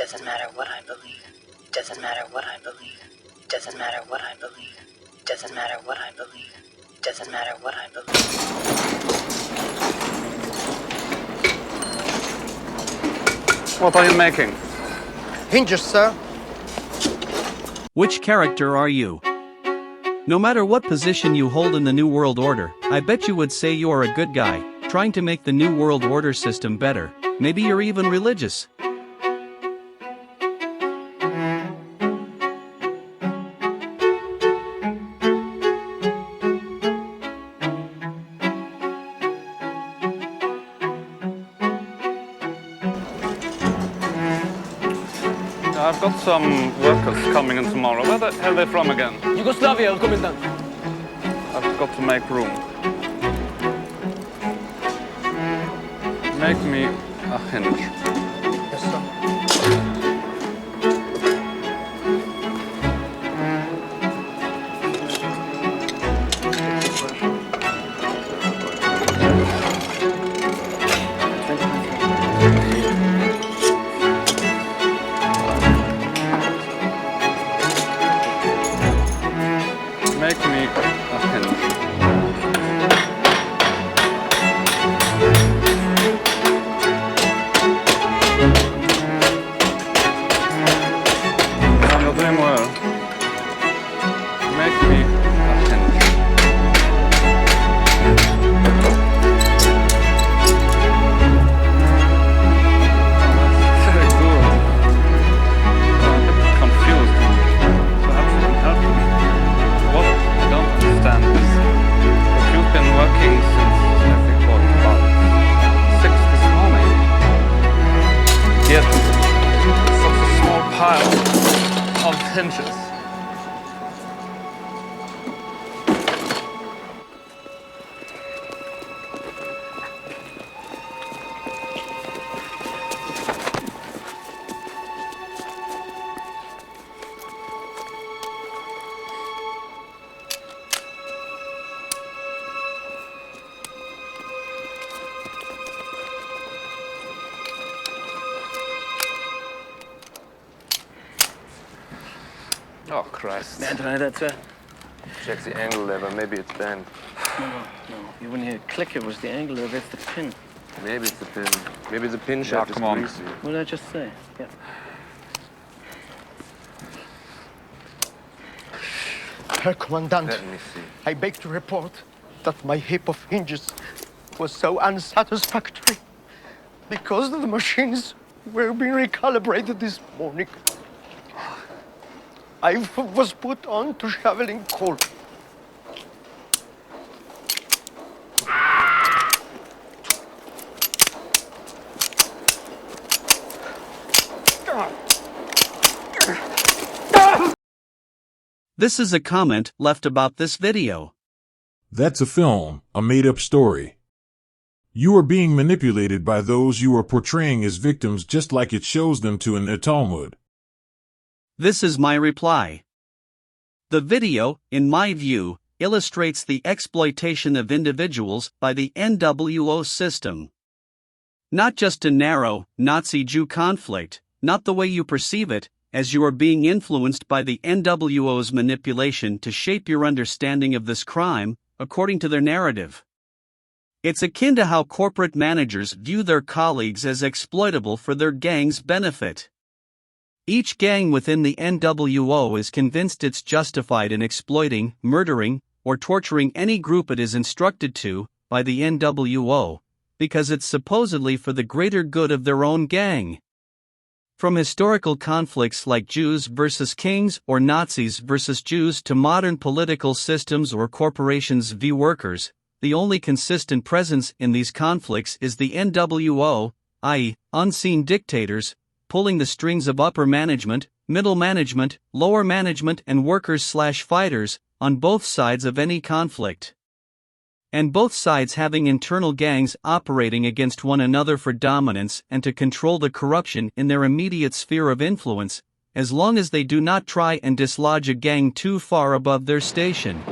Doesn't matter what I believe. Doesn't matter what I believe. Doesn't matter what I believe. Doesn't matter what I believe. Doesn't matter what I believe. What are you making? Hinge, sir. Which character are you? No matter what position you hold in the New World Order, I bet you would say you are a good guy, trying to make the New World Order system better. Maybe you're even religious. I've got some workers coming in tomorrow. Where the hell are they from again? Yugoslavia, Commandant. I've got to make room. Make me a hinge. Yes, sir. Make me a hinge. You're doing well. Make me a hinge. Very good. I'm a bit confused. Perhaps you can help me. What? I don't understand this. But you've been working since, I think, what, about 6 this morning. Yet, such a small pile of hinges. Oh, Christ. Yeah, try that, sir. Check the angle lever, maybe it's bent. No. You wouldn't hear a click, it was the angle of it's the pin. Maybe it's the pin. Maybe the pin shaft is come on. greasy. What did I just say? Yeah. Herr Commandant, Let me see. I beg to report that my heap of hinges was so unsatisfactory because the machines were being recalibrated this morning. I was put on to shoveling coal. This is a comment left about this video. That's a film, a made-up story. You are being manipulated by those you are portraying as victims just like it shows them to in the Talmud. This is my reply. The video, in my view, illustrates the exploitation of individuals by the NWO system. Not just a narrow, Nazi-Jew conflict, not the way you perceive it, as you are being influenced by the NWO's manipulation to shape your understanding of this crime, according to their narrative. It's akin to how corporate managers view their colleagues as exploitable for their gang's benefit. Each gang within the NWO is convinced it's justified in exploiting, murdering, or torturing any group it is instructed to, by the NWO, because it's supposedly for the greater good of their own gang. From historical conflicts like Jews versus Kings or Nazis versus Jews to modern political systems or corporations v. workers, the only consistent presence in these conflicts is the NWO, i.e., unseen dictators, pulling the strings of upper management, middle management, lower management and workers/fighters, on both sides of any conflict. And both sides having internal gangs operating against one another for dominance and to control the corruption in their immediate sphere of influence, as long as they do not try and dislodge a gang too far above their station,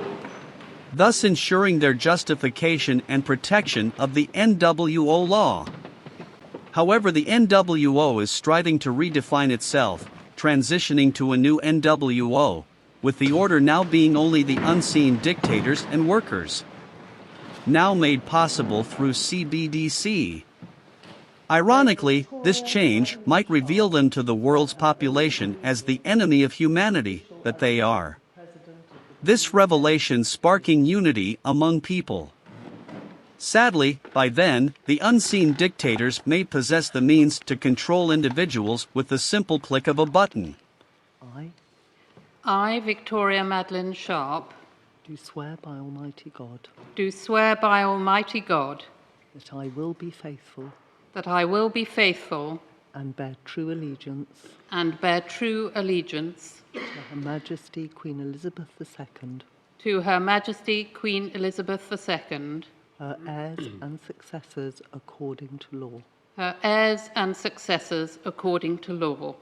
thus ensuring their justification and protection of the NWO law. However, the NWO is striving to redefine itself, transitioning to a new NWO, with the order now being only the unseen dictators and workers. Now made possible through CBDC. Ironically, this change might reveal them to the world's population as the enemy of humanity that they are. This revelation sparking unity among people. Sadly, by then, the unseen dictators may possess the means to control individuals with the simple click of a button. I, Victoria Madeline Sharp, do swear by Almighty God do swear by Almighty God that I will be faithful that I will be faithful and bear true allegiance to Her Majesty Queen Elizabeth II, to Her Majesty Queen Elizabeth II, her heirs and successors according to law. her heirs and successors according to law.